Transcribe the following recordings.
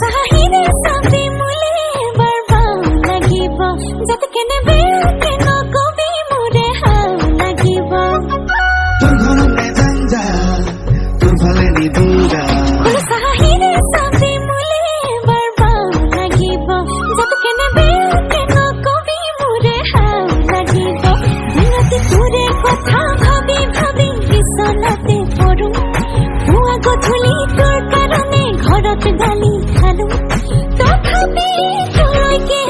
চাহিদা চাবি মুলে এবাৰ বাউ লাগিব যাতে কেনে বেয়াকে নকবি মোৰে হাও লাগিব তোৰ ঘৰত নেজাঞ্জা তোৰ ফালে নিদুৰা চাহিদা চাবি মুলে এবাৰ বাউ লাগিব যাতে কেনে বেয়াকে নকবি মোৰে হাও লাগিব দিনতে তোৰে কথা ভাবি ভাবি বিচনাতে পৰো পুৱা গধূলি তোৰ কাৰণে ঘৰত গালি খালো তথাপি তোৰলৈকে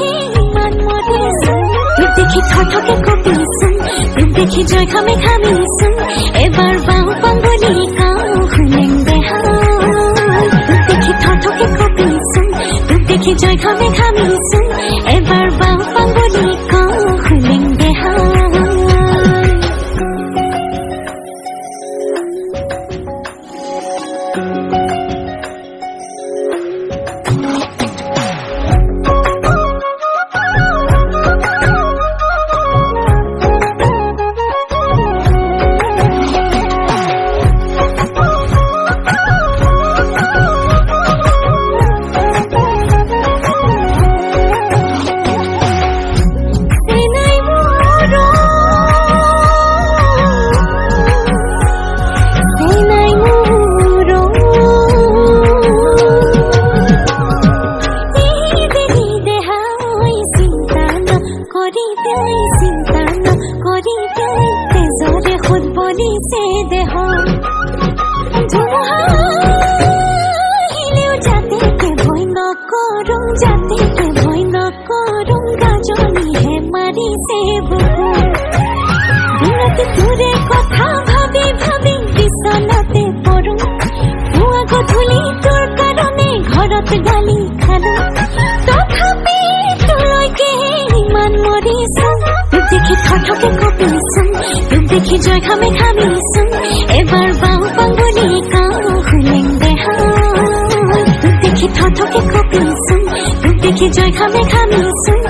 ইমান মৰিছো তোক দেখি থৰথকে কঁপিছো তোক দেখি জয় খামে খামিছো এবাৰ বাও পাঙ্গলি কাও খুলেং বেহাল তোক দেখি থৰথকে কঁপিছো তোক দেখি জয় খামে খামিছো এবাৰ বাও পাঙ্গলি কাও খুলেং বেহাল তোৰে কথা ভাবি ভাবি বিচনাতে পৰো পুৱা গধূলি তোৰ কাৰণে ঘৰত গালি খালো তথাপি তোৰলৈকে ইমান মৰিছো তোক দেখি থৰথকে কঁপিছো তোক দেখি জয় খামে খামিছো এবাৰ বাও পাঙ্গলি কাও খুলেং বেহাল তোক দেখি থৰথকে কঁপিছো তোক দেখি জয় খামে খামিছো